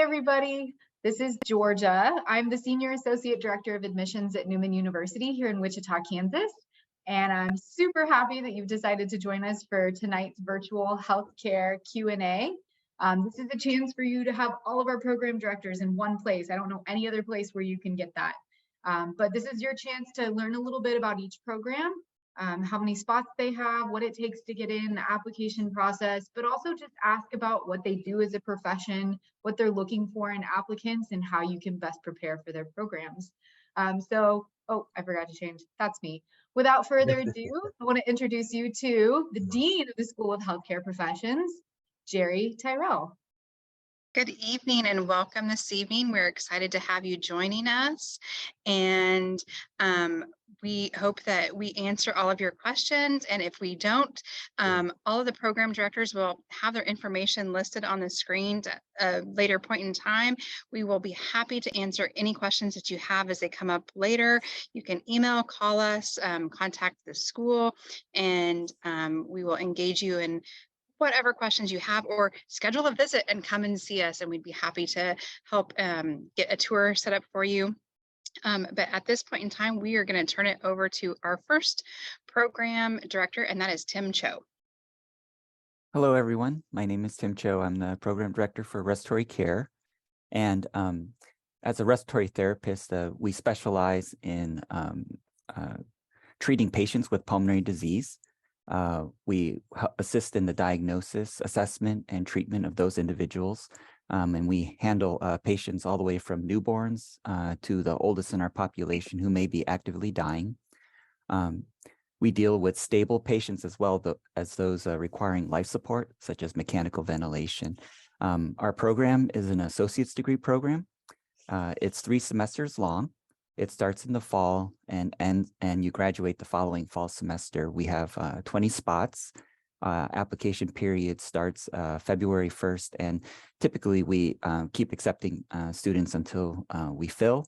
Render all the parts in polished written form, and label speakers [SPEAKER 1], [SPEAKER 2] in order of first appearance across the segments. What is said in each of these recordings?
[SPEAKER 1] everybody. This is Georgia. I'm the Senior Associate Director of Admissions at Newman University here in Wichita, Kansas. And I'm super happy that you've decided to join us for tonight's virtual healthcare Q&A. This is a chance for you to have all of our program directors in one place. I don't know any other place where you can get that. But this is your chance to learn a little bit about each program, how many spots they have, what it takes to get in, the application process, but also just ask about what they do as a profession, what they're looking for in applicants, and how you can best prepare for their programs. Oh, I forgot to change. That's me. Without further ado, I want to introduce you to the Dean of the School of Healthcare Professions, Jerry Tyrell.
[SPEAKER 2] Good evening and welcome this evening. We're excited to have you joining us, and we hope that we answer all of your questions. And if we don't, all of the program directors will have their information listed on the screen at a later point in time. We will be happy to answer any questions that you have as they come up later. You can email, call us, contact the school, and we will engage you in whatever questions you have, or schedule a visit and come and see us, and we'd be happy to help get a tour set up for you. But at this point in time, we are going to turn it over to our first program director, and that is Tim Cho.
[SPEAKER 3] Hello, everyone. My name is Tim Cho. I'm the program director for Respiratory Care. And as a respiratory therapist, we specialize in treating patients with pulmonary disease. We assist in the diagnosis, assessment, and treatment of those individuals. And we handle patients all the way from newborns to the oldest in our population who may be actively dying. We deal with stable patients as well as those requiring life support, such as mechanical ventilation. Our program is an associate's degree program. It's 3 semesters long. It starts in the fall and you graduate the following fall semester. We have 20 spots. Application period starts February 1st, and typically we keep accepting students until we fill.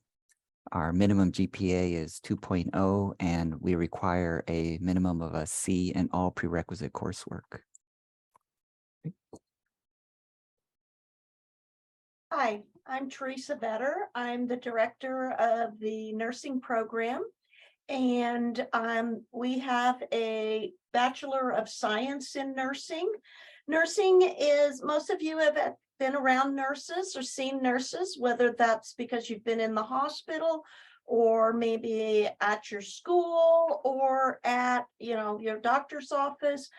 [SPEAKER 3] Our minimum GPA is 2.0, and we require a minimum of a C in all prerequisite coursework.
[SPEAKER 4] Hi, I'm Teresa Vetter. I'm the director of the nursing program, and we have a Bachelor of Science in Nursing. Nursing is, most of you have been around nurses or seen nurses, whether that's because you've been in the hospital or maybe at your school or at, your doctor's office.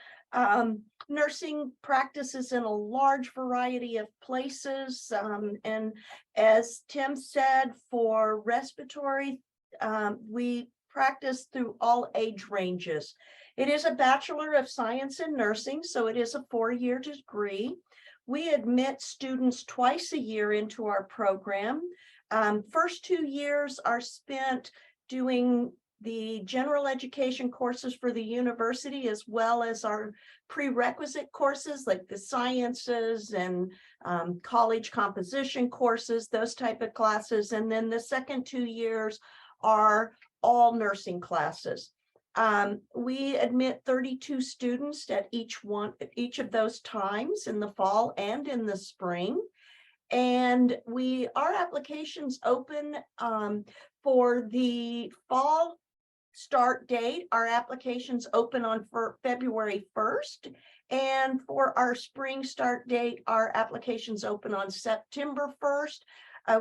[SPEAKER 4] Nursing practices in a large variety of places. And as Tim said, for respiratory, we practice through all age ranges. It is a Bachelor of Science in Nursing, so it is a 4-year degree. We admit students twice a year into our program. First 2 years are spent doing the general education courses for the university, as well as our prerequisite courses like the sciences and college composition courses, those type of classes. And then the second 2 years are all nursing classes. We admit 32 students at each of those times, in the fall and in the spring. And our applications open for the fall start date. Our applications open on February 1st. And for our spring start date, our applications open on September 1st.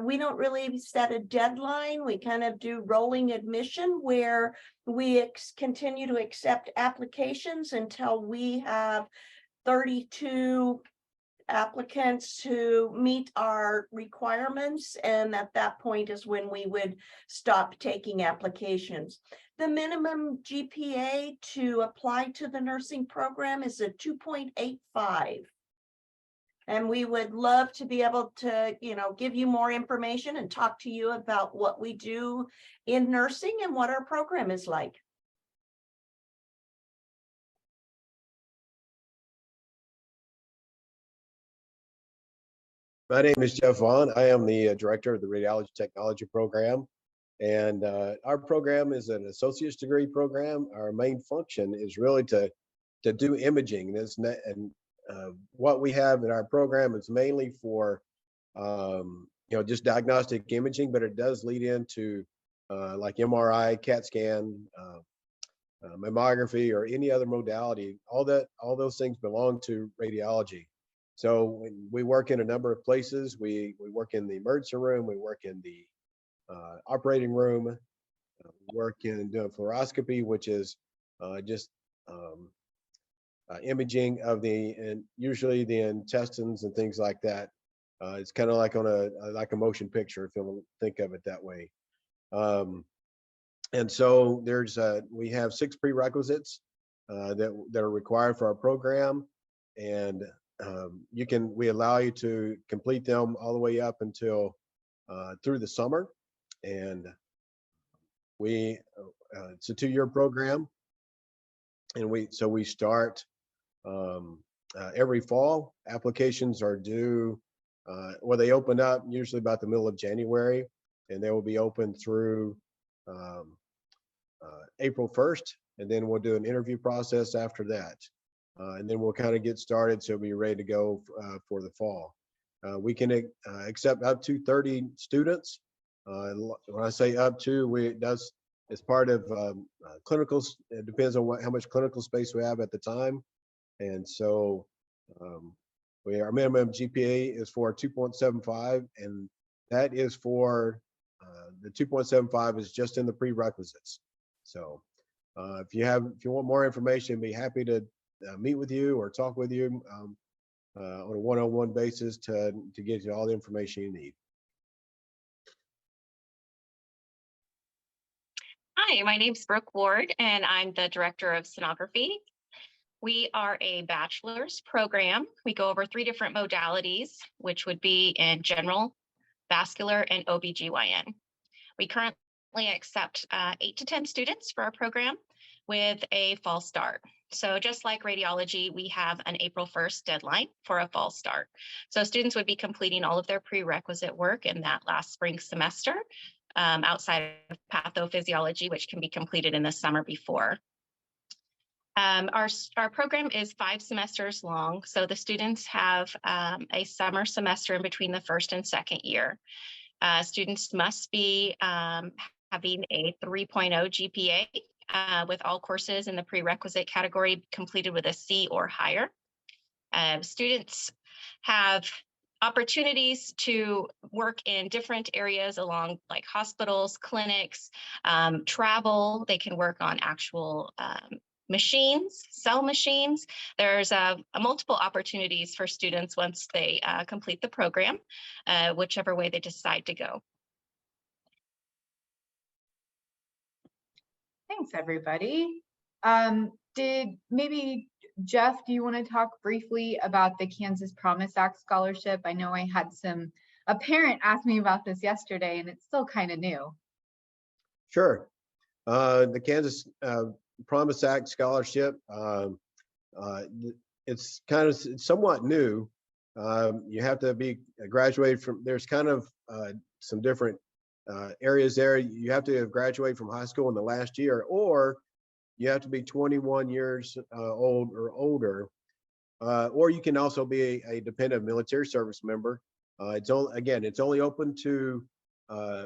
[SPEAKER 4] We don't really set a deadline. We kind of do rolling admission, where we continue to accept applications until we have 32 applicants who meet our requirements, and at that point is when we would stop taking applications. The minimum GPA to apply to the nursing program is a 2.85. And we would love to be able to, give you more information and talk to you about what we do in nursing and what our program is like.
[SPEAKER 5] My name is Jeff Vaughn. I am the director of the Radiologic Technology program. And our program is an associate's degree program. Our main function is really to do imaging. And what we have in our program is mainly for just diagnostic imaging, but it does lead into like MRI, CAT scan, mammography, or any other modality. All those things belong to radiology. So when we work in a number of places, we work in the emergency room, we work in the operating room, work in doing fluoroscopy, which is just imaging of and usually the intestines and things like that. It's kind of like on a motion picture, if you think of it that way. And so we have 6 prerequisites that are required for our program, and we allow you to complete them all the way up until through the summer. And it's a 2-year program, and we start every fall. Applications are due, they open up usually about the middle of January, and they will be open through April 1st, and then we'll do an interview process after that. And then we'll kind of get started, so we'll be ready to go for the fall. We can accept up to 30 students. When I say up to, it's part of clinicals. It depends on how much clinical space we have at the time. And so our minimum GPA is for 2.75, and that is for the 2.75 is just in the prerequisites. So if you want more information, I'd be happy to meet with you or talk with you on a one-on-one basis to get you all the information you need.
[SPEAKER 6] Hi, my name's Brooke Ward, and I'm the Director of Sonography. We are a bachelor's program. We go over 3 different modalities, which would be in general, vascular, and OBGYN. We currently accept 8 to 10 students for our program with a fall start. So just like radiology, we have an April 1st deadline for a fall start. So students would be completing all of their prerequisite work in that last spring semester, outside of pathophysiology, which can be completed in the summer before. Our program is 5 semesters long, so the students have a summer semester in between the first and second year. Students must be having a 3.0 GPA with all courses in the prerequisite category completed with a C or higher. Students have opportunities to work in different areas along like hospitals, clinics, travel. They can work on actual machines, cell machines. There's multiple opportunities for students once they complete the program, whichever way they decide to go.
[SPEAKER 1] Thanks, everybody. Jeff, do you want to talk briefly about the Kansas Promise Act scholarship? I know I had a parent ask me about this yesterday, and it's still kind of new.
[SPEAKER 5] Sure. The Kansas Promise Act scholarship, it's somewhat new. You have to be graduated from, there's kind of some different areas there. You have to have graduated from high school in the last year, or you have to be 21 years old or older, or you can also be a dependent military service member. It's only open to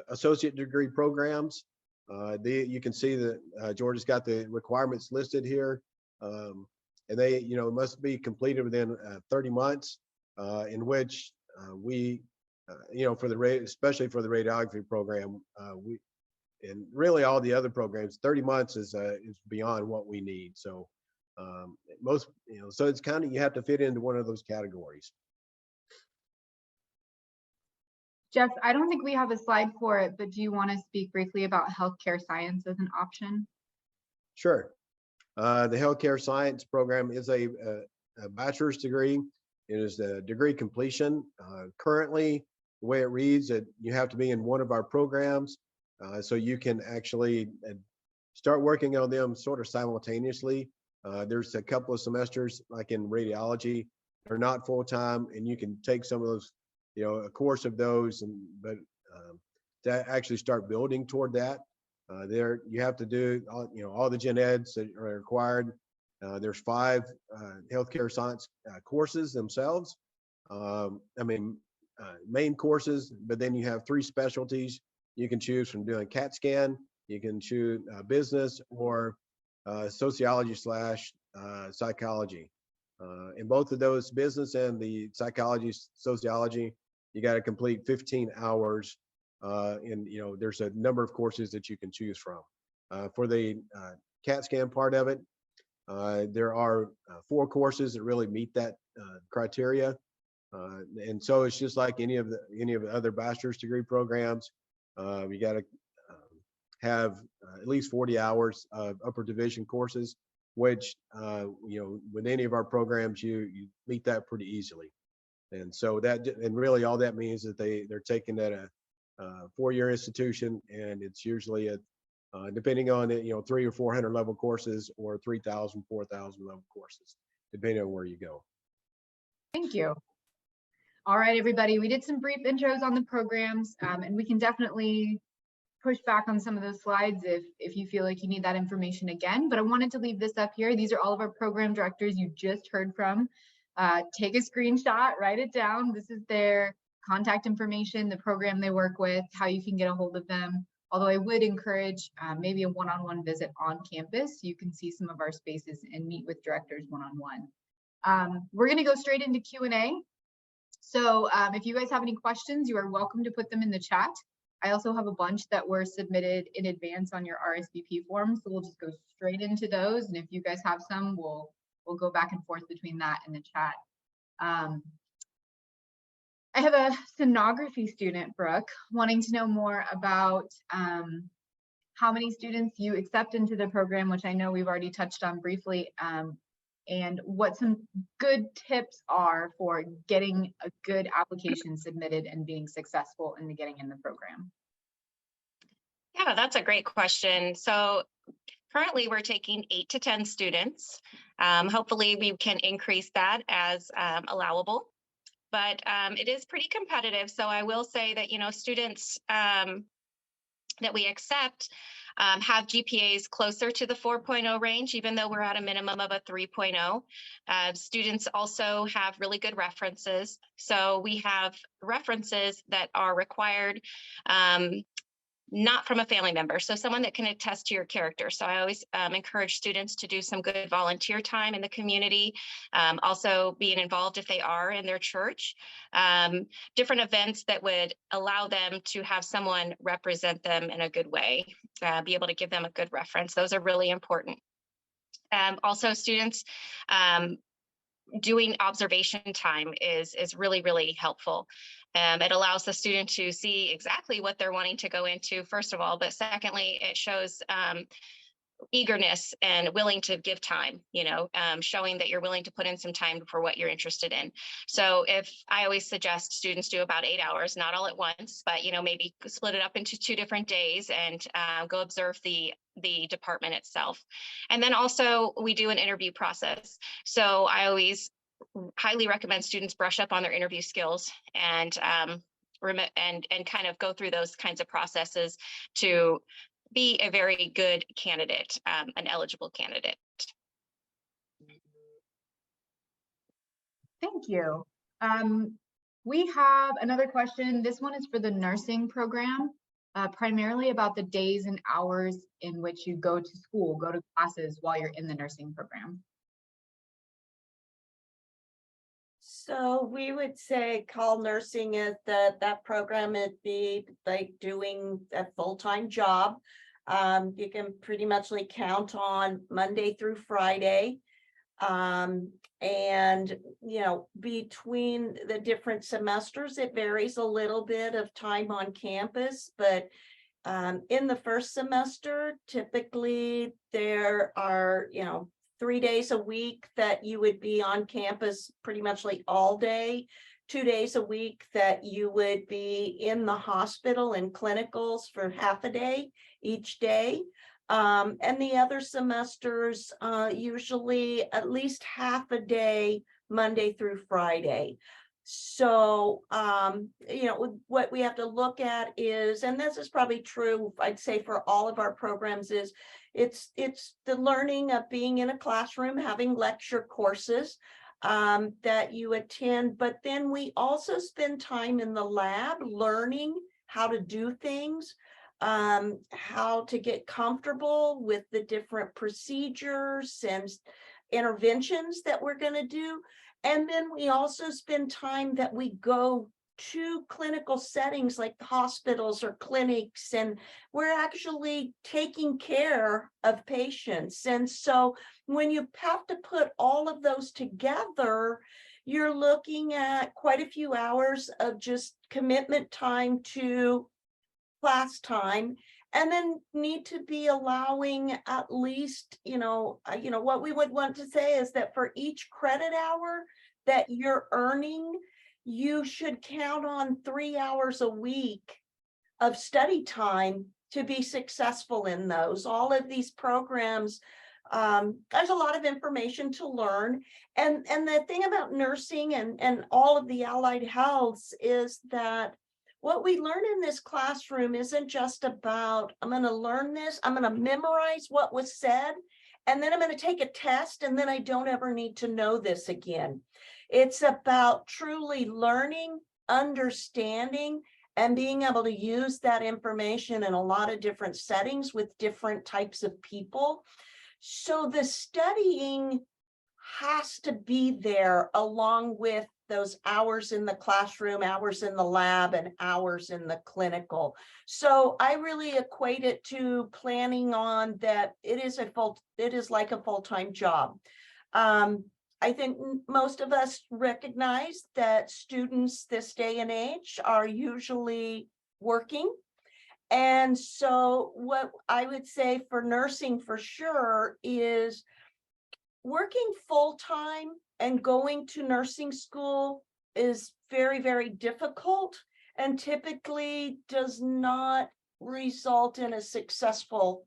[SPEAKER 5] associate degree programs. You can see that Georgia's got the requirements listed here, and they must be completed within 30 months, in which we especially for the radiography program, and really all the other programs, 30 months is beyond what we need. So so it's kind of, you have to fit into one of those categories.
[SPEAKER 1] Jeff, I don't think we have a slide for it, but do you want to speak briefly about healthcare science as an option?
[SPEAKER 5] Sure. The healthcare science program is a bachelor's degree. It is the degree completion. Currently, the way it reads, that you have to be in one of our programs, so you can actually start working on them sort of simultaneously. There's a couple of semesters, like in radiology, they're not full-time, and you can take some of those, a course of those, but to actually start building toward that, there you have to do all the gen eds that are required. There's 5 healthcare science courses themselves. main courses, but then you have 3 specialties. You can choose from doing CAT scan, you can choose business, or sociology / psychology. In both of those, business and the psychology, sociology, you got to complete 15 hours. And there's a number of courses that you can choose from. For the CAT scan part of it, there are 4 courses that really meet that criteria. And so it's just like any of the other bachelor's degree programs. You got to have at least 40 hours of upper division courses, which with any of our programs, you meet that pretty easily. And so really all that means that they're taking at a 4-year institution, and it's usually at depending on it, 300 or 400 level courses, or 3,000, 4,000 level courses, depending on where you go.
[SPEAKER 1] Thank you. All right, everybody, we did some brief intros on the programs, and we can definitely push back on some of those slides if you feel like you need that information again. But I wanted to leave this up here. These are all of our program directors you just heard from. Take a screenshot, write it down. This is their contact information, the program they work with, how you can get a hold of them. Although I would encourage maybe a one-on-one visit on campus. You can see some of our spaces and meet with directors one-on-one. We're going to go straight into Q&A. So if you guys have any questions, you are welcome to put them in the chat. I also have a bunch that were submitted in advance on your RSVP form, so we'll just go straight into those. And if you guys have some, we'll go back and forth between that and the chat. I have a sonography student, Brooke, wanting to know more about how many students you accept into the program, which I know we've already touched on briefly, and what some good tips are for getting a good application submitted and being successful in getting in the program.
[SPEAKER 6] Yeah, that's a great question. So currently we're taking 8 to 10 students. Hopefully we can increase that as allowable, but it is pretty competitive. So I will say that, students that we accept have GPAs closer to the 4.0 range, even though we're at a minimum of a 3.0. Students also have really good references. So we have references that are required, not from a family member, so someone that can attest to your character. So I always encourage students to do some good volunteer time in the community, also being involved if they are in their church, different events that would allow them to have someone represent them in a good way, be able to give them a good reference. Those are really important. Also, students doing observation time is really, really helpful. It allows the student to see exactly what they're wanting to go into, first of all, but secondly, it shows eagerness and willing to give time, showing that you're willing to put in some time for what you're interested in. So if I always suggest students do about 8 hours, not all at once, but, maybe split it up into 2 different days and go observe the department itself. And then also we do an interview process. So I always highly recommend students brush up on their interview skills and kind of go through those kinds of processes to be a very good candidate, an eligible candidate.
[SPEAKER 1] Thank you. We have another question. This one is for the nursing program, primarily about the days and hours in which you go to school, go to classes while you're in the nursing program.
[SPEAKER 4] So we would say call nursing as that program. It'd be like doing a full-time job. You can pretty much count on Monday through Friday. And, between the different semesters, it varies a little bit of time on campus, but in the first semester, typically there are, 3 days a week that you would be on campus pretty much all day, 2 days a week that you would be in the hospital and clinicals for half a day each day. And the other semesters, usually at least half a day, Monday through Friday. So, what we have to look at is, and this is probably true, I'd say for all of our programs, is it's the learning of being in a classroom, having lecture courses. that you attend, but then we also spend time in the lab learning how to do things, how to get comfortable with the different procedures and interventions that we're going to do. And then we also spend time that we go to clinical settings like hospitals or clinics, and we're actually taking care of patients. And so when you have to put all of those together, you're looking at quite a few hours of just commitment time to class time, and then need to be allowing at least, what we would want to say is that for each credit hour that you're earning, you should count on 3 hours a week of study time to be successful in those. All of these programs, there's a lot of information to learn. And the thing about nursing and all of the allied healths is that what we learn in this classroom isn't just about, I'm going to learn this, I'm going to memorize what was said, and then I'm going to take a test, and then I don't ever need to know this again. It's about truly learning, understanding, and being able to use that information in a lot of different settings with different types of people. So the studying has to be there along with those hours in the classroom, hours in the lab, and hours in the clinical. So I really equate it to planning on that it is like a full-time job. I think most of us recognize that students this day and age are usually working. And so what I would say for nursing for sure is working full-time and going to nursing school is very, very difficult and typically does not result in a successful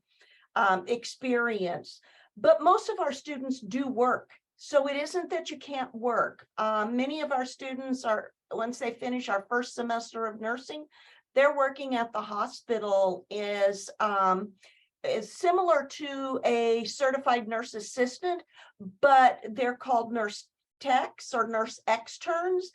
[SPEAKER 4] experience. But most of our students do work. So it isn't that you can't work. Many of our students are, once they finish our first semester of nursing, they're working at the hospital is similar to a certified nurse assistant, but they're called nurse techs or nurse externs.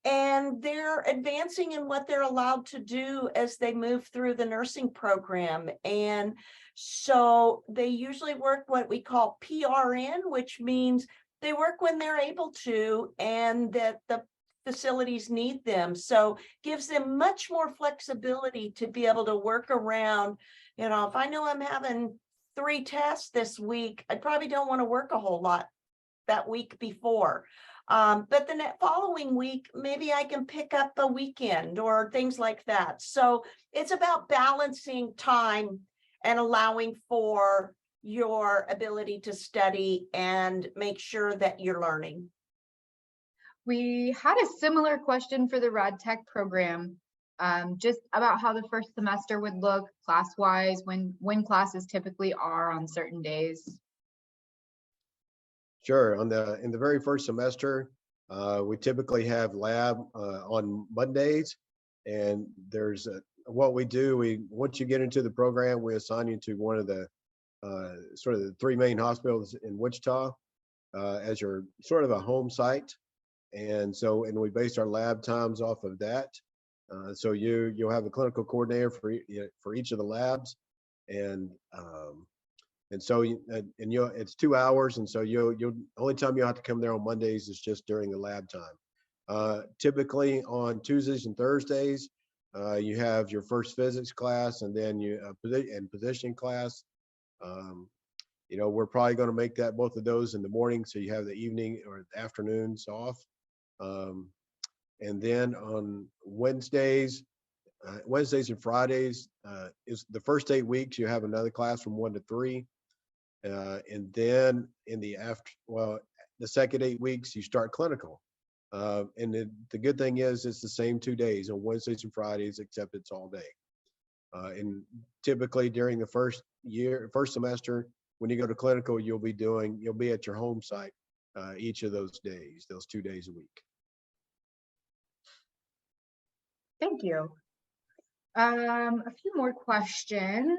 [SPEAKER 4] And they're advancing in what they're allowed to do as they move through the nursing program. And so they usually work what we call PRN, which means they work when they're able to and that the facilities need them. So gives them much more flexibility to be able to work around. If I know I'm having 3 tests this week, I probably don't want to work a whole lot that week before. But the following week, maybe I can pick up a weekend or things like that. So it's about balancing time and allowing for your ability to study and make sure that you're learning.
[SPEAKER 1] We had a similar question for the Rad Tech program, just about how the first semester would look class-wise, when classes typically are on certain days.
[SPEAKER 5] Sure. In the very first semester, we typically have lab on Mondays, and there's what we do. Once you get into the program, we assign you to one of the sort of the 3 main hospitals in Wichita as your sort of a home site, and we base our lab times off of that. So you'll have a clinical coordinator for each of the labs, and so it's 2 hours, and so you'll only time you'll have to come there on Mondays is just during the lab time. Typically on Tuesdays and Thursdays, you have your first physics class, and then positioning class. We're probably going to make that both of those in the morning, so you have the evening or the afternoons off. And then on Wednesdays and Fridays is the first 8 weeks. You have another class from 1 to 3, and then in the second 8 weeks you start clinical. And the good thing is it's the same 2 days on Wednesdays and Fridays, except it's all day. And typically during the first semester, when you go to clinical, you'll be at your home site each of those days, those 2 days a week.
[SPEAKER 1] Thank you. A few more questions.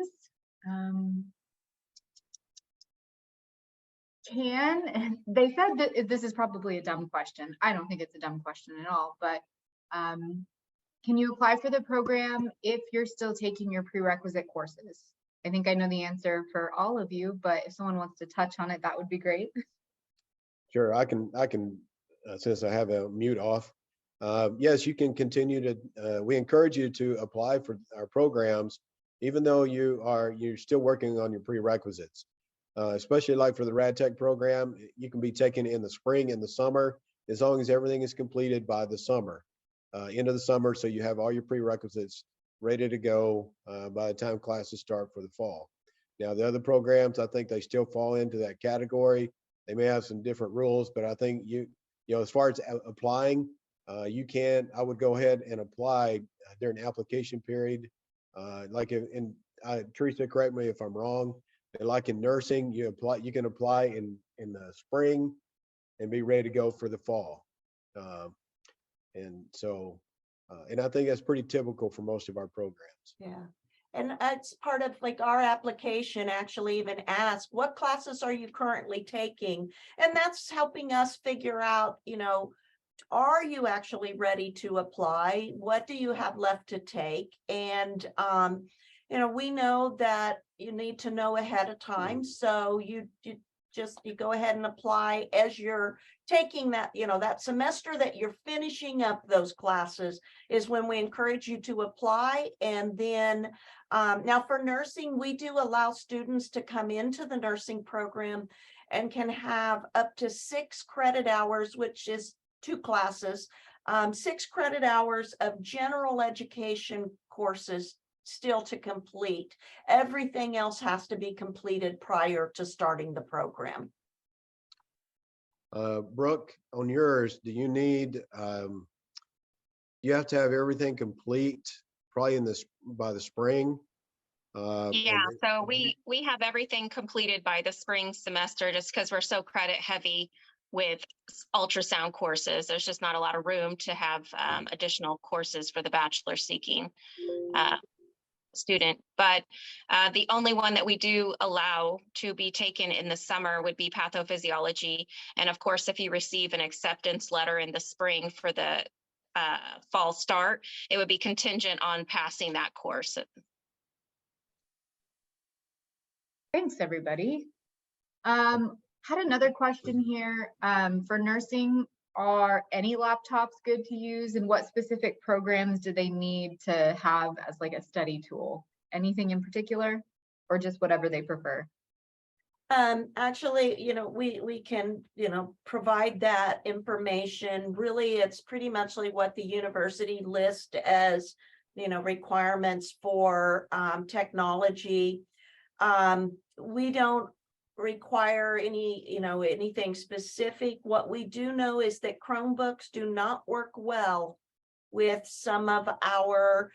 [SPEAKER 1] They said that this is probably a dumb question. I don't think it's a dumb question at all, but can you apply for the program if you're still taking your prerequisite courses? I think I know the answer for all of you, but if someone wants to touch on it, that would be great.
[SPEAKER 5] Sure, I can, since I have a mute off. Yes, you can continue to, we encourage you to apply for our programs, even though you're still working on your prerequisites. Especially like for the Rad Tech program, you can be taken in the spring and the summer, as long as everything is completed by the summer, end of the summer. So you have all your prerequisites ready to go by the time classes start for the fall. Now, the other programs, I think they still fall into that category. They may have some different rules, but I think as far as applying, I would go ahead and apply during the application period. Teresa, correct me if I'm wrong. Like in nursing, you can apply in the spring and be ready to go for the fall. And I think that's pretty typical for most of our programs.
[SPEAKER 4] Yeah. And it's part of like our application actually even asks, what classes are you currently taking? And that's helping us figure out, are you actually ready to apply? What do you have left to take? And, we know that you need to know ahead of time. So you go ahead and apply as you're taking that, that semester that you're finishing up those classes is when we encourage you to apply. And then now for nursing, we do allow students to come into the nursing program and can have up to 6 credit hours, which is 2 classes, 6 credit hours of general education courses still to complete. Everything else has to be completed prior to starting the program.
[SPEAKER 5] Brooke, on yours, do you need, you have to have everything complete probably by the spring?
[SPEAKER 6] Yeah, so we have everything completed by the spring semester just because we're so credit heavy with ultrasound courses. There's just not a lot of room to have additional courses for the bachelor seeking student, but the only one that we do allow to be taken in the summer would be pathophysiology. And of course, if you receive an acceptance letter in the spring for the fall start, it would be contingent on passing that course.
[SPEAKER 1] Thanks, everybody. Had another question here for nursing. Are any laptops good to use, and what specific programs do they need to have as like a study tool? Anything in particular, or just whatever they prefer?
[SPEAKER 4] Actually, we can, provide that information. Really, it's pretty much like what the university lists as, requirements for technology. We don't require anything specific. What we do know is that Chromebooks do not work well with some of our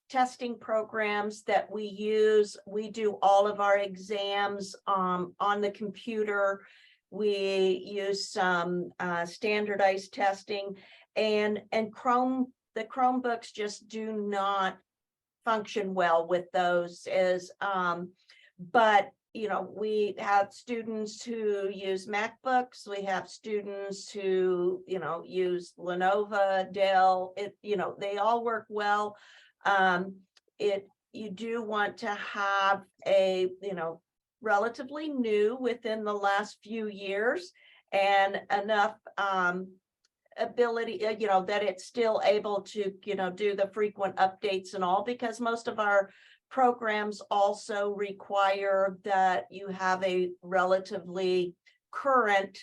[SPEAKER 4] testing programs that we use. We do all of our exams on the computer. We use some standardized testing, and the Chromebooks just do not function well with those. But we have students who use MacBooks. We have students who, use Lenovo, Dell. They all work well. You do want to have a, relatively new within the last few years, and enough ability, that it's still able to, do the frequent updates and all, because most of our programs also require that you have a relatively current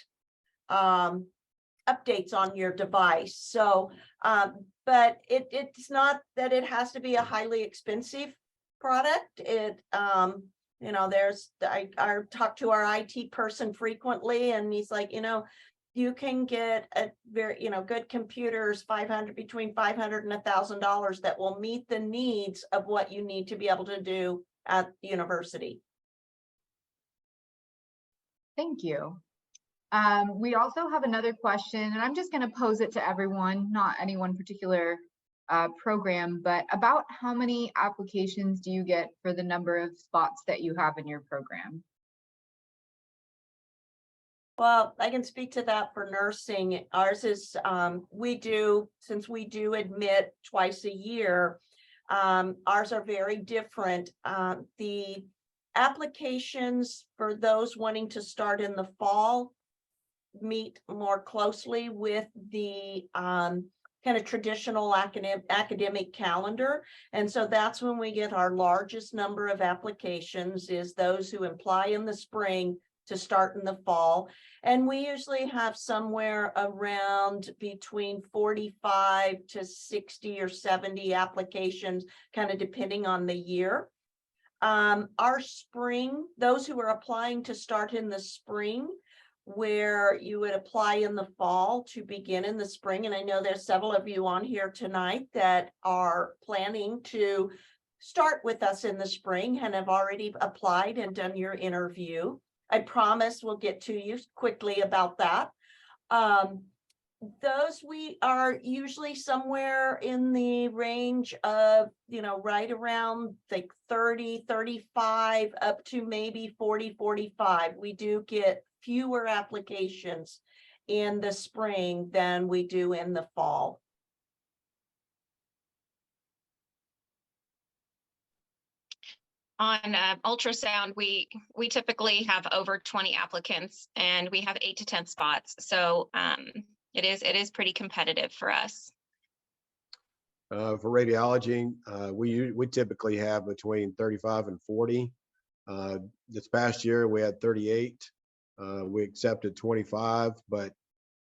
[SPEAKER 4] updates on your device. So, but it's not that it has to be a highly expensive product. I talk to our IT person frequently, and he's like, you can get a very, good computers, between $500 and $1,000 that will meet the needs of what you need to be able to do at the university.
[SPEAKER 1] Thank you. We also have another question, and I'm just going to pose it to everyone, not any one particular program, but about how many applications do you get for the number of spots that you have in your program?
[SPEAKER 4] Well, I can speak to that for nursing. Ours is, since we do admit twice a year, ours are very different. The applications for those wanting to start in the fall meet more closely with the kind of traditional academic calendar. And so that's when we get our largest number of applications, is those who apply in the spring to start in the fall. And we usually have somewhere around between 45 to 60 or 70 applications, kind of depending on the year. Our spring, those who are applying to start in the spring, where you would apply in the fall to begin in the spring. And I know there's several of you on here tonight that are planning to start with us in the spring and have already applied and done your interview. I promise we'll get to you quickly about that. Those we are usually somewhere in the range of, right around like 30, 35 up to maybe 40, 45. We do get fewer applications in the spring than we do in the fall.
[SPEAKER 6] On ultrasound, we typically have over 20 applicants, and we have 8 to 10 spots. So it is pretty competitive for us.
[SPEAKER 5] For radiology, we typically have between 35 and 40. This past year we had 38. We accepted 25, but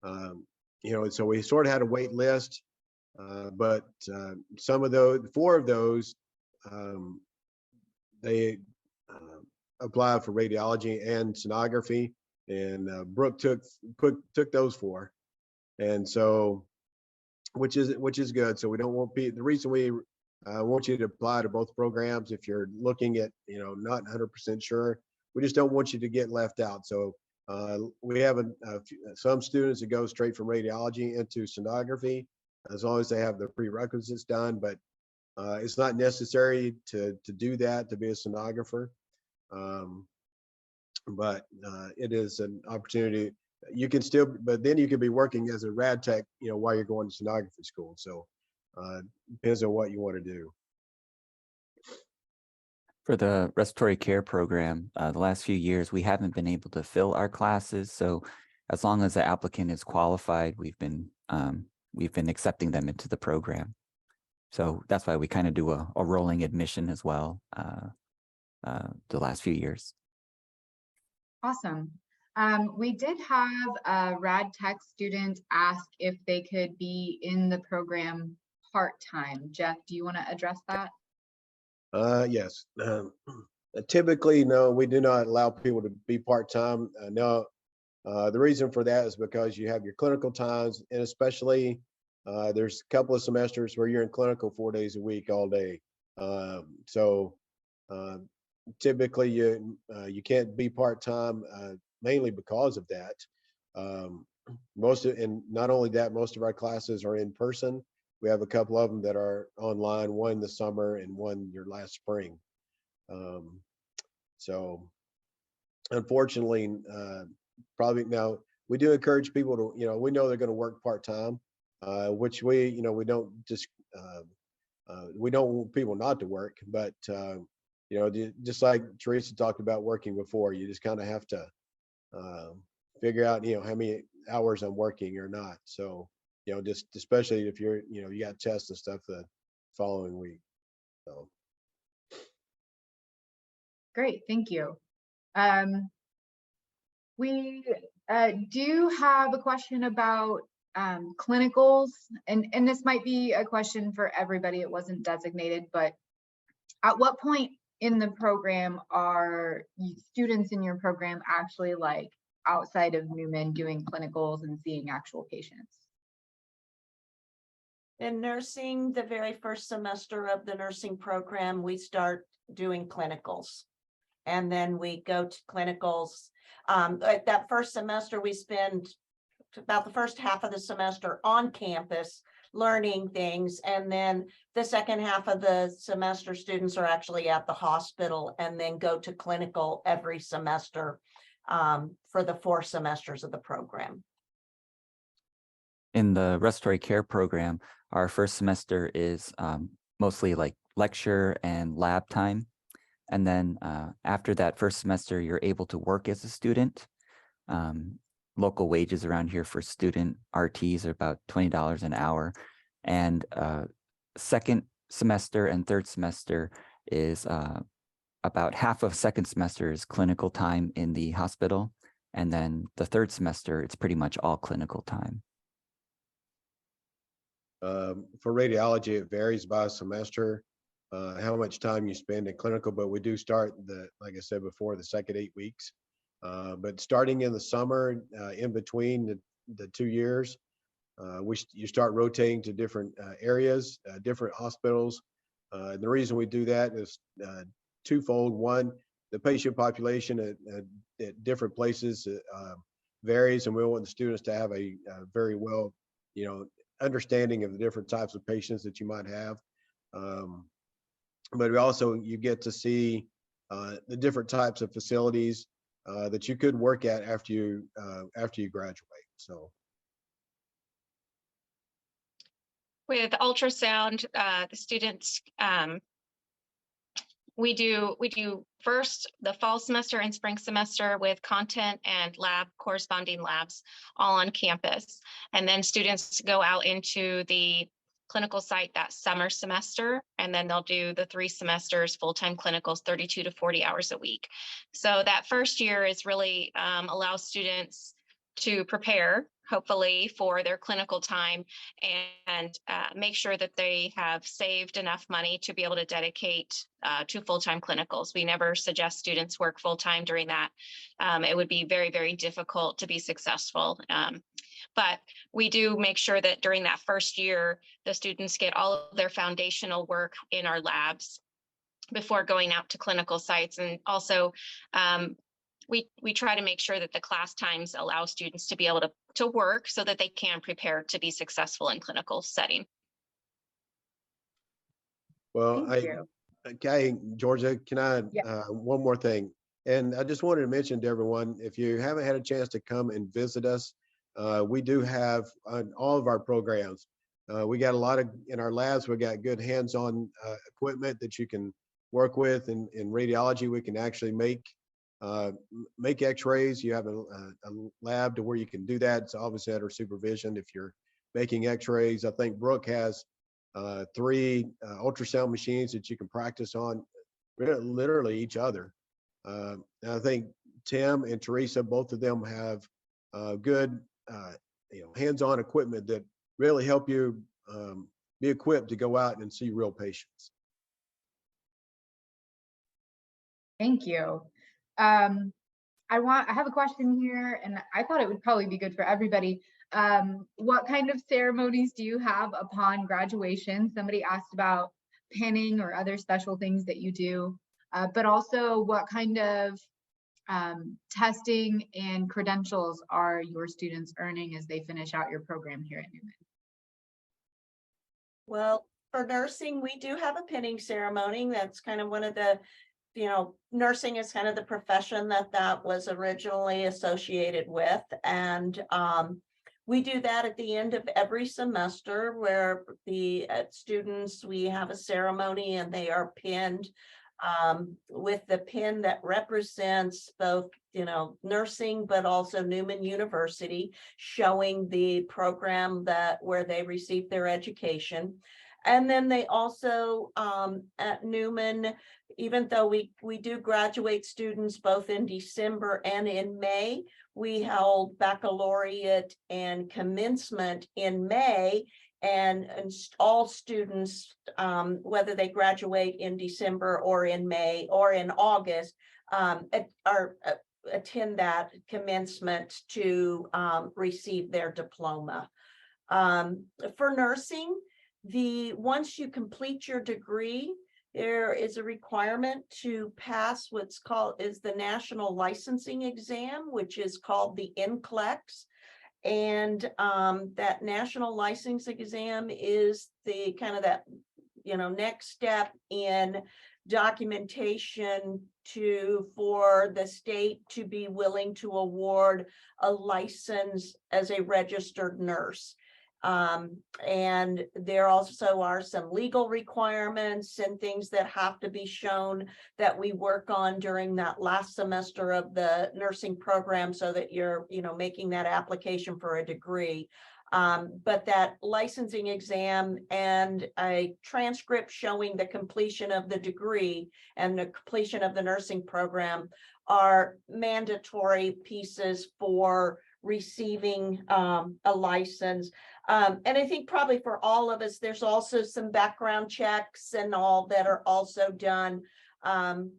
[SPEAKER 5] so we sort of had a wait list. But some of those, 4 of those, they applied for radiology and sonography, and Brooke took those 4, and so which is good. So we don't want the reason we want you to apply to both programs, if you're looking at not 100% sure, we just don't want you to get left out. So we have some students that go straight from radiology into sonography, as long as they have the prerequisites done, but it's not necessary to do that to be a sonographer. But it is an opportunity. You can still, but then you could be working as a rad tech, while you're going to sonography school. So depends on what you want to do.
[SPEAKER 3] For the respiratory care program, the last few years, we haven't been able to fill our classes. So as long as the applicant is qualified, we've been accepting them into the program. So that's why we kind of do a rolling admission as well the last few years.
[SPEAKER 1] Awesome. We did have a rad tech student ask if they could be in the program part-time. Jeff, do you want to address that?
[SPEAKER 5] Yes. Typically, no, we do not allow people to be part-time. No, the reason for that is because you have your clinical times, and especially there's a couple of semesters where you're in clinical 4 days a week, all day. So typically you can't be part-time, mainly because of that. And not only that, most of our classes are in person. We have a couple of them that are online, one this summer and one your last spring. So unfortunately, probably now we do encourage people to, we know they're going to work part-time, which we don't just, we don't want people not to work, but just like Teresa talked about working before, you just kind of have to figure out, how many hours I'm working or not. So, just especially if you're, you got tests and stuff the following week. So.
[SPEAKER 1] Great, thank you. We do have a question about clinicals, and this might be a question for everybody. It wasn't designated, but at what point in the program are students in your program actually like outside of Newman doing clinicals and seeing actual patients?
[SPEAKER 4] In nursing, the very first semester of the nursing program, we start doing clinicals. And then we go to clinicals. That first semester, we spend about the first half of the semester on campus learning things. And then the second half of the semester, students are actually at the hospital and then go to clinical every semester for the 4 semesters of the program.
[SPEAKER 3] In the respiratory care program, our first semester is mostly like lecture and lab time. And then after that first semester, you're able to work as a student. Local wages around here for student RTs are about $20 an hour. And second semester and third semester is about half of second semester is clinical time in the hospital. And then the third semester, it's pretty much all clinical time.
[SPEAKER 5] For radiology, it varies by semester, how much time you spend in clinical, but we do start like I said before, the second 8 weeks. But starting in the summer, in between the 2 years, you start rotating to different areas, different hospitals. The reason we do that is twofold. One, the patient population at different places varies, and we want the students to have a very well, understanding of the different types of patients that you might have. But also you get to see the different types of facilities that you could work at after you graduate. So
[SPEAKER 6] with ultrasound, the students, we do first the fall semester and spring semester with content and corresponding labs all on campus. And then students go out into the clinical site that summer semester, and then they'll do the 3 semesters full-time clinicals, 32 to 40 hours a week. So that first year is really allows students to prepare, hopefully, for their clinical time and make sure that they have saved enough money to be able to dedicate to full-time clinicals. We never suggest students work full-time during that. It would be very, very difficult to be successful. But we do make sure that during that first year, the students get all of their foundational work in our labs before going out to clinical sites. And also, we try to make sure that the class times allow students to be able to work so that they can prepare to be successful in clinical setting.
[SPEAKER 5] well,
[SPEAKER 1] Thank you.
[SPEAKER 5] Okay, Georgia, can I,
[SPEAKER 1] Yeah.
[SPEAKER 5] one more thing? And I just wanted to mention to everyone, if you haven't had a chance to come and visit us, we do have on all of our programs, we got a lot of, in our labs, we got good hands-on equipment that you can work with. In radiology, we can actually make x-rays. You have a lab to where you can do that. It's obviously under supervision if you're making x-rays. I think Brooke has 3 ultrasound machines that you can practice on, literally each other. And I think Tim and Teresa, both of them have good hands-on equipment that really help you be equipped to go out and see real patients.
[SPEAKER 1] Thank you. I have a question here, and I thought it would probably be good for everybody. What kind of ceremonies do you have upon graduation? Somebody asked about pinning or other special things that you do, but also what kind of testing and credentials are your students earning as they finish out your program here at Newman?
[SPEAKER 4] Well, for nursing, we do have a pinning ceremony. That's kind of one of the, nursing is kind of the profession that was originally associated with. And we do that at the end of every semester where the students, we have a ceremony and they are pinned with the pin that represents both, nursing, but also Newman University, showing the program where they received their education. And then they also at Newman, even though we do graduate students both in December and in May, we held baccalaureate and commencement in May, and all students, whether they graduate in December or in May or in August, attend that commencement to receive their diploma. For nursing, once you complete your degree, there is a requirement to pass what's called the National Licensing Exam, which is called the NCLEX. And that National Licensing Exam is the kind of that, next step in documentation for the state to be willing to award a license as a registered nurse. And there also are some legal requirements and things that have to be shown that we work on during that last semester of the nursing program, so that you're, making that application for a degree. But that licensing exam and a transcript showing the completion of the degree and the completion of the nursing program are mandatory pieces for receiving a license. And I think probably for all of us, there's also some background checks and all that are also done to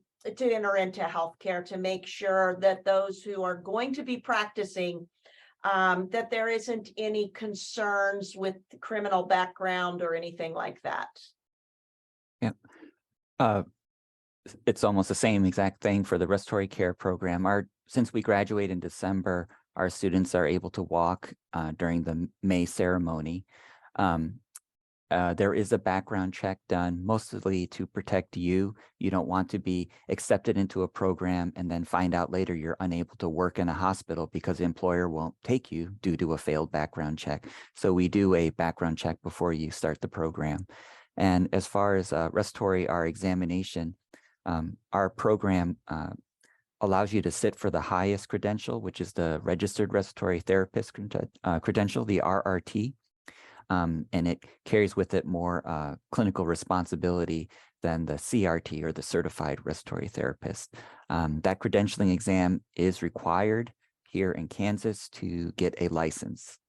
[SPEAKER 4] enter into healthcare, to make sure that those who are going to be practicing, that there isn't any concerns with criminal background or anything like that.
[SPEAKER 3] Yeah. It's almost the same exact thing for the respiratory care program. Since we graduate in December, our students are able to walk during the May ceremony. There is a background check done, mostly to protect you. You don't want to be accepted into a program and then find out later you're unable to work in a hospital because the employer won't take you due to a failed background check. So we do a background check before you start the program. And as far as respiratory, our examination, our program allows you to sit for the highest credential, which is the Registered Respiratory Therapist credential, the RRT. And it carries with it more clinical responsibility than the CRT, or the Certified Respiratory Therapist. That credentialing exam is required here in Kansas to get a license.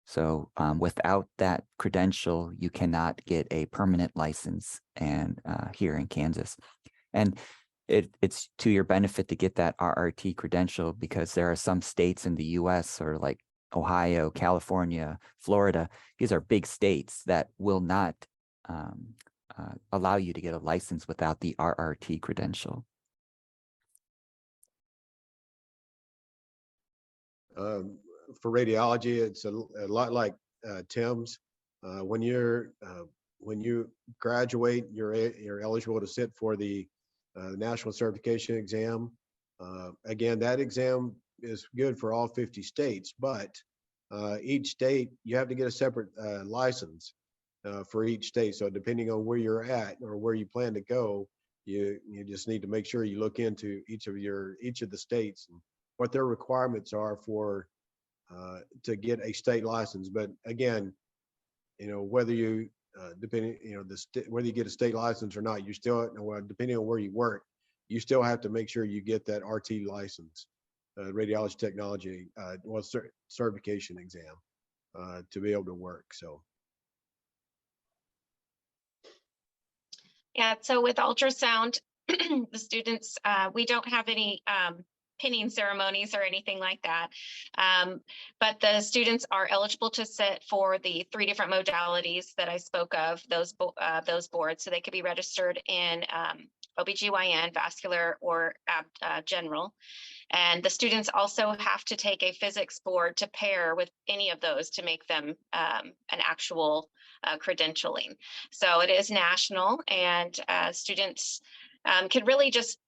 [SPEAKER 3] So without that credential, you cannot get a permanent license here in Kansas. And it's to your benefit to get that RRT credential, because there are some states in the US, or like Ohio, California, Florida, these are big states that will not allow you to get a license without the RRT credential.
[SPEAKER 5] For radiology, it's a lot like Tim's. When you graduate, you're eligible to sit for the national certification exam. Again, that exam is good for all 50 states, but each state, you have to get a separate license for each state. So depending on where you're at or where you plan to go, you just need to make sure you look into each of the states and what their requirements are for to get a state license. But again, whether you whether you get a state license or not, you still, depending on where you work, you still have to make sure you get that RT license, Radiologic Technology certification exam to be able to work. So.
[SPEAKER 6] Yeah, so with ultrasound, the students, we don't have any pinning ceremonies or anything like that. But the students are eligible to sit for the 3 different modalities that I spoke of, those boards. So they could be registered in OBGYN, vascular, or general. And the students also have to take a physics board to pair with any of those to make them an actual credentialing. So it is national, and students can really just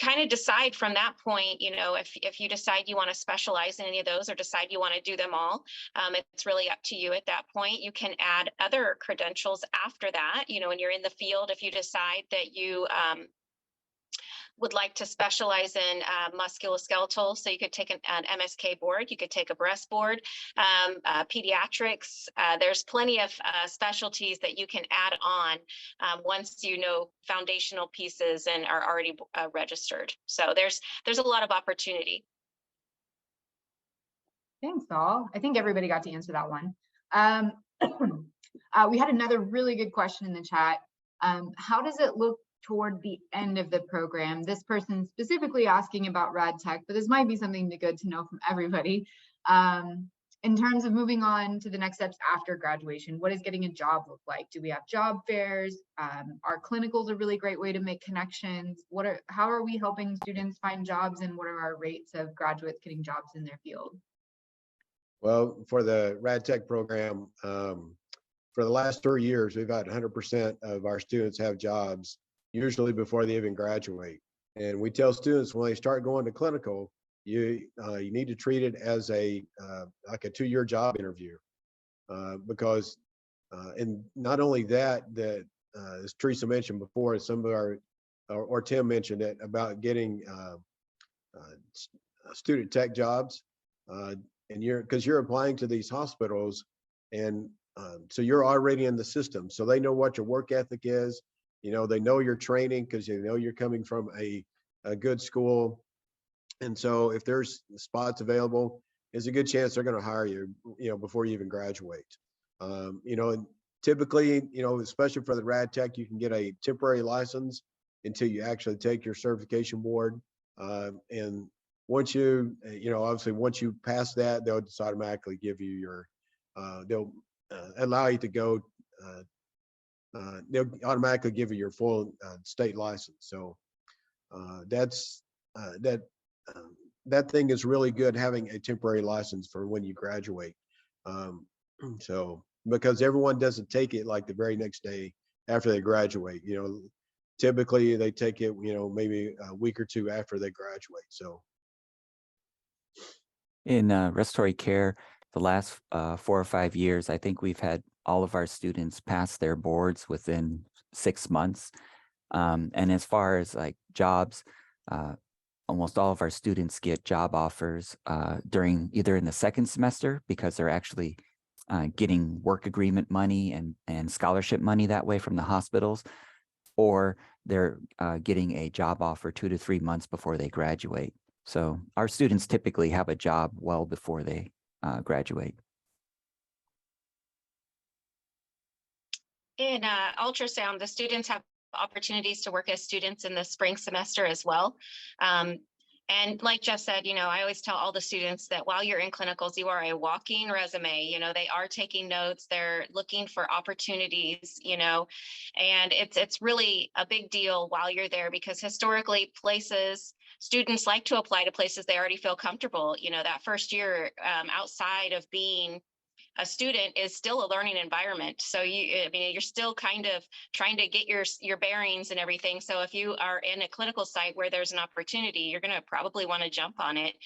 [SPEAKER 6] kind of decide from that point, if you decide you want to specialize in any of those or decide you want to do them all, it's really up to you at that point. You can add other credentials after that, when you're in the field, if you decide that you would like to specialize in musculoskeletal. So you could take an MSK board, you could take a breast board, pediatrics. There's plenty of specialties that you can add on once you know foundational pieces and are already registered. So there's a lot of opportunity.
[SPEAKER 1] Thanks, all. I think everybody got to answer that one. We had another really good question in the chat. How does it look toward the end of the program? This person specifically asking about rad tech, but this might be something good to know from everybody. In terms of moving on to the next steps after graduation, what does getting a job look like? Do we have job fairs? Are clinicals a really great way to make connections? How are we helping students find jobs, and what are our rates of graduates getting jobs in their field?
[SPEAKER 5] Well, for the rad tech program, for the last 3 years, we've had 100% of our students have jobs usually before they even graduate. And we tell students when they start going to clinical, you need to treat it as a like a 2-year job interview, because and not only that, as Teresa mentioned before, and some of our or Tim mentioned it about getting student tech jobs, and because you're applying to these hospitals, and so you're already in the system, so they know what your work ethic is. They know your training because they know you're coming from a good school. And so if there's spots available, there's a good chance they're going to hire you, before you even graduate. And typically, especially for the rad tech, you can get a temporary license until you actually take your certification board. And once obviously once you pass that, they'll just automatically give you they'll allow you to go, they'll automatically give you your full state license. So that's that thing is really good, having a temporary license for when you graduate. So because everyone doesn't take it like the very next day after they graduate. Typically they take it, maybe a week or two after they graduate. So
[SPEAKER 3] in respiratory care, the last 4 or 5 years, I think we've had all of our students pass their boards within 6 months. And as far as like jobs, almost all of our students get job offers during either in the second semester, because they're actually getting work agreement money and scholarship money that way from the hospitals, or they're getting a job offer 2 to 3 months before they graduate. So our students typically have a job well before they graduate.
[SPEAKER 6] In ultrasound, the students have opportunities to work as students in the spring semester as well. And like Jeff said, I always tell all the students that while you're in clinicals, you are a walking resume. They are taking notes, they're looking for opportunities, and it's really a big deal while you're there, because historically students like to apply to places they already feel comfortable. That first year outside of being a student is still a learning environment. So you're still kind of trying to get your bearings and everything. So if you are in a clinical site where there's an opportunity, you're going to probably want to jump on it.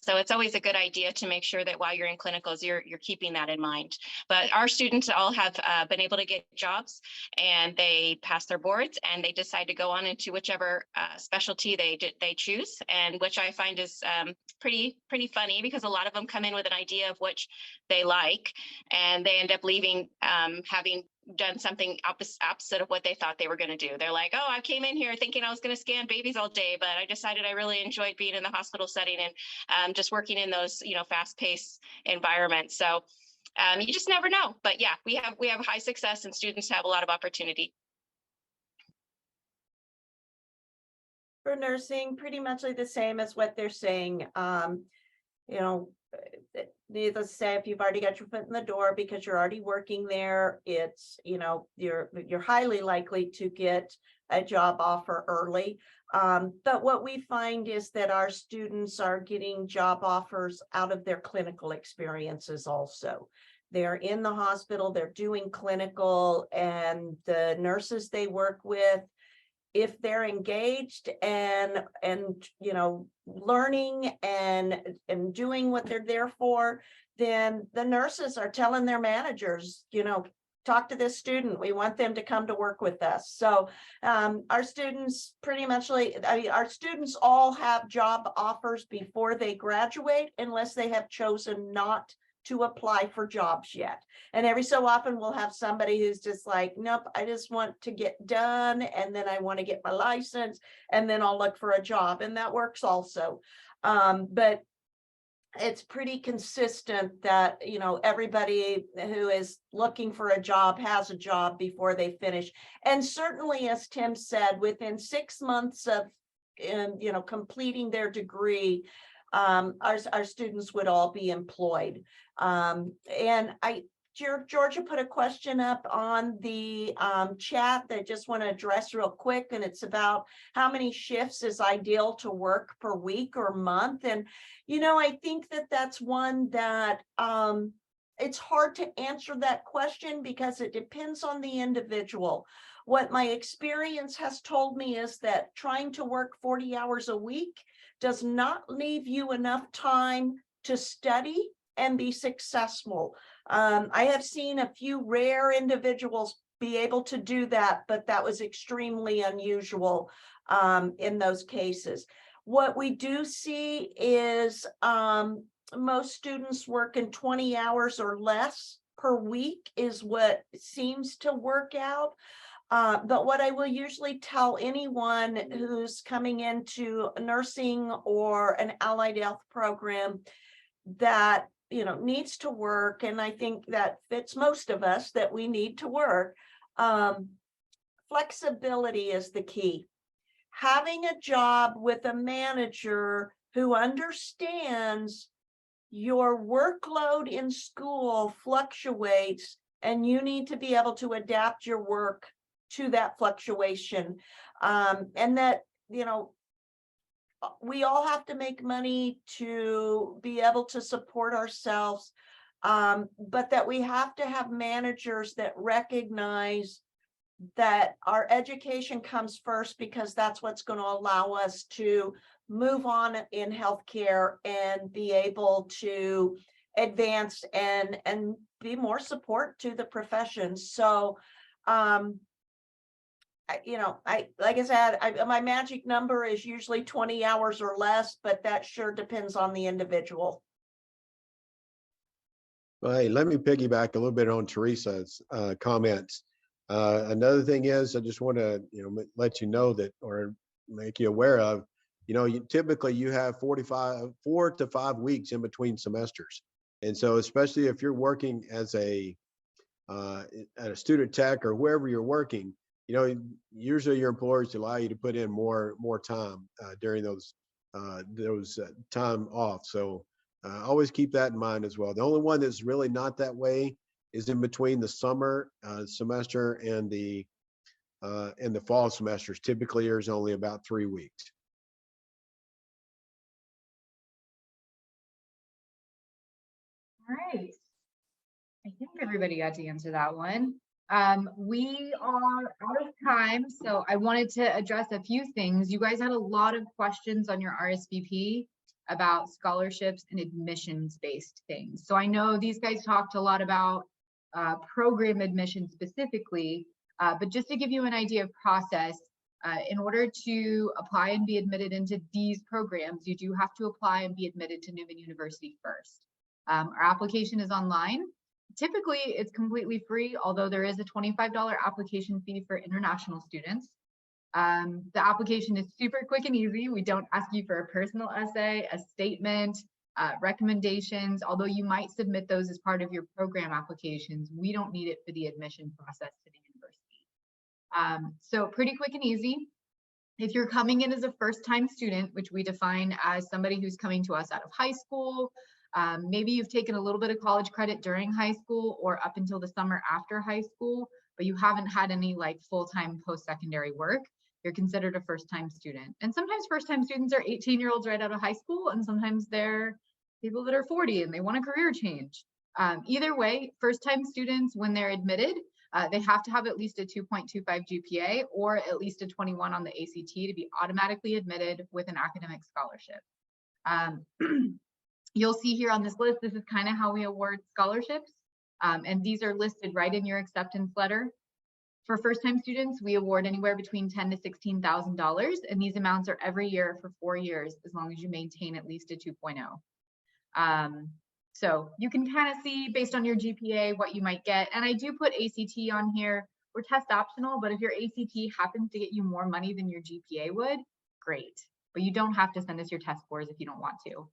[SPEAKER 6] So it's always a good idea to make sure that while you're in clinicals, you're keeping that in mind. But our students all have been able to get jobs, and they pass their boards, and they decide to go on into whichever specialty they choose, and which I find is pretty funny, because a lot of them come in with an idea of which they like, and they end up leaving having done something opposite of what they thought they were going to do. They're like, oh, I came in here thinking I was going to scan babies all day, but I decided I really enjoyed being in the hospital setting and just working in those fast-paced environments. So you just never know. But yeah, we have high success, and students have a lot of opportunity.
[SPEAKER 4] For nursing, pretty much like the same as what they're saying. Needless to say, if you've already got your foot in the door because you're already working there, it's you're highly likely to get a job offer early. But what we find is that our students are getting job offers out of their clinical experiences also. They're in the hospital, they're doing clinical, and the nurses they work with, if they're engaged and learning and doing what they're there for, then the nurses are telling their managers, talk to this student. We want them to come to work with us. So our students our students all have job offers before they graduate, unless they have chosen not to apply for jobs yet. And every so often we'll have somebody who's just like, nope, I just want to get done, and then I want to get my license, and then I'll look for a job, and that works also. But it's pretty consistent that everybody who is looking for a job has a job before they finish. And certainly, as Tim said, within 6 months of completing their degree, our students would all be employed. And Georgia put a question up on the chat that I just want to address real quick, and it's about how many shifts is ideal to work per week or month. And I think that that's one that it's hard to answer that question, because it depends on the individual. What my experience has told me is that trying to work 40 hours a week does not leave you enough time to study and be successful. I have seen a few rare individuals be able to do that, but that was extremely unusual in those cases. What we do see is most students working 20 hours or less per week is what seems to work out. But what I will usually tell anyone who's coming into nursing or an allied health program that, you know, needs to work, and I think that fits most of us, that we need to work, flexibility is the key. Having a job with a manager who understands your workload in school fluctuates and you need to be able to adapt your work to that fluctuation, and that, you know, we all have to make money to be able to support ourselves, but that we have to have managers that recognize that our education comes first, because that's what's going to allow us to move on in healthcare and be able to advance and be more support to the profession. So like I said, my magic number is usually 20 hours or less, but that sure depends on the individual.
[SPEAKER 5] Well, hey, let me piggyback a little bit on Teresa's comments. Another thing is, I just want to, let you know that, or make you aware of, typically you have 4 to 5 weeks in between semesters. And so, especially if you're working as at a student tech or wherever you're working, usually your employers allow you to put in more time during those time off. So always keep that in mind as well. The only one that's really not that way is in between the summer semester and the fall semesters. Typically, there's only about 3 weeks.
[SPEAKER 1] All right. I think everybody got to answer that one. We are out of time, so I wanted to address a few things. You guys had a lot of questions on your RSVP about scholarships and admissions-based things. So I know these guys talked a lot about program admission specifically, but just to give you an idea of process, in order to apply and be admitted into these programs, you do have to apply and be admitted to Newman University first. Our application is online. Typically, it's completely free, although there is a $25 application fee for international students. The application is super quick and easy. We don't ask you for a personal essay, a statement, recommendations, although you might submit those as part of your program applications. We don't need it for the admission process to the university. So pretty quick and easy. If you're coming in as a first-time student, which we define as somebody who's coming to us out of high school, maybe you've taken a little bit of college credit during high school or up until the summer after high school, but you haven't had any like full-time post-secondary work, you're considered a first-time student. And sometimes first-time students are 18-year-olds right out of high school, and sometimes they're people that are 40 and they want a career change. Either way, first-time students, when they're admitted, they have to have at least a 2.25 GPA or at least a 21 on the ACT to be automatically admitted with an academic scholarship. You'll see here on this list, this is kind of how we award scholarships. And these are listed right in your acceptance letter. For first-time students, we award anywhere between $10,000 to $16,000, and these amounts are every year for 4 years, as long as you maintain at least a 2.0. So you can kind of see based on your GPA what you might get. And I do put ACT on here. We're test optional, but if your ACT happens to get you more money than your GPA would, great. But you don't have to send us your test scores if you don't want to.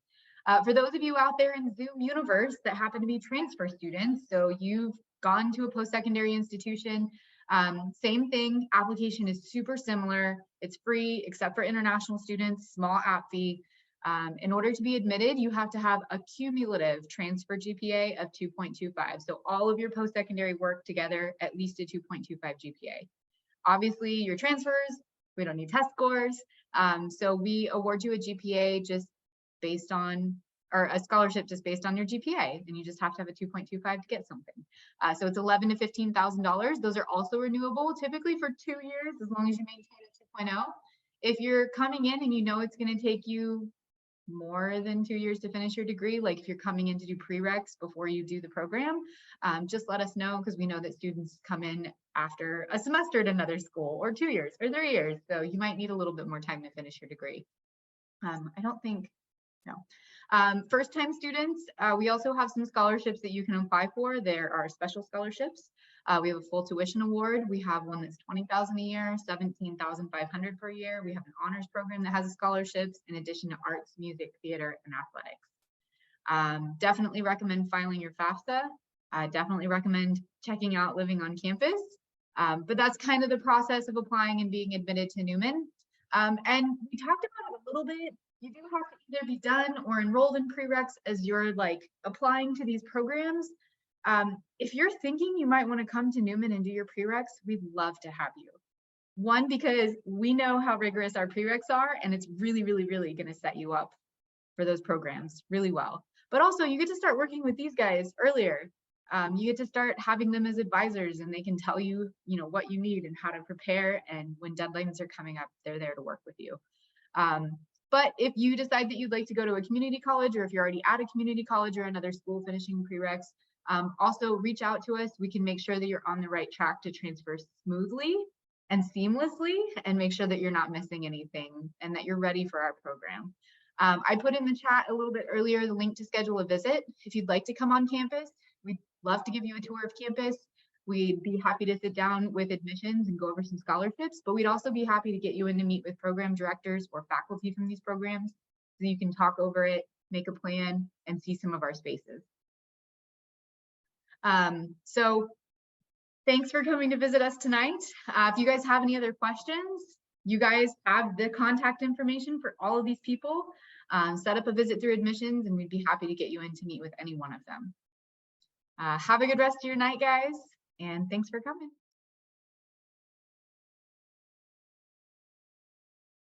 [SPEAKER 1] For those of you out there in Zoom universe that happen to be transfer students, so you've gone to a post-secondary institution, same thing, application is super similar. It's free except for international students, small app fee. In order to be admitted, you have to have a cumulative transfer GPA of 2.25. So all of your post-secondary work together, at least a 2.25 GPA. Obviously, your transfers, we don't need test scores. So we award you a GPA just based on or a scholarship just based on your GPA, and you just have to have a 2.25 to get something. So it's $11,000 to $15,000. Those are also renewable, typically for 2 years, as long as you maintain a 2.0. If you're coming in and you know it's going to take you more than 2 years to finish your degree, like if you're coming in to do prereqs before you do the program, just let us know, because we know that students come in after a semester at another school, or 2 years or 3 years, so you might need a little bit more time to finish your degree. I don't think, no. First-time students, we also have some scholarships that you can apply for. There are special scholarships. We have a full tuition award. We have one that's $20,000 a year, $17,500 per year. We have an honors program that has scholarships in addition to arts, music, theater, and athletics. Definitely recommend filing your FAFSA. Definitely recommend checking out living on campus. But that's kind of the process of applying and being admitted to Newman. And we talked about it a little bit. You do have to either be done or enrolled in prereqs as you're like applying to these programs. If you're thinking you might want to come to Newman and do your prereqs, we'd love to have you. One, because we know how rigorous our prereqs are, and it's really, really, really going to set you up for those programs really well. But also you get to start working with these guys earlier. You get to start having them as advisors, and they can tell you, you know, what you need and how to prepare. And when deadlines are coming up, they're there to work with you. But if you decide that you'd like to go to a community college, or if you're already at a community college or another school finishing prereqs, also reach out to us. We can make sure that you're on the right track to transfer smoothly and seamlessly, and make sure that you're not missing anything and that you're ready for our program. I put in the chat a little bit earlier the link to schedule a visit. If you'd like to come on campus, we'd love to give you a tour of campus. We'd be happy to sit down with admissions and go over some scholarships, but we'd also be happy to get you in to meet with program directors or faculty from these programs, so you can talk over it, make a plan, and see some of our spaces. So thanks for coming to visit us tonight. If you guys have any other questions, you guys have the contact information for all of these people. Set up a visit through admissions, and we'd be happy to get you in to meet with any one of them. Have a good rest of your night, guys, and thanks for coming.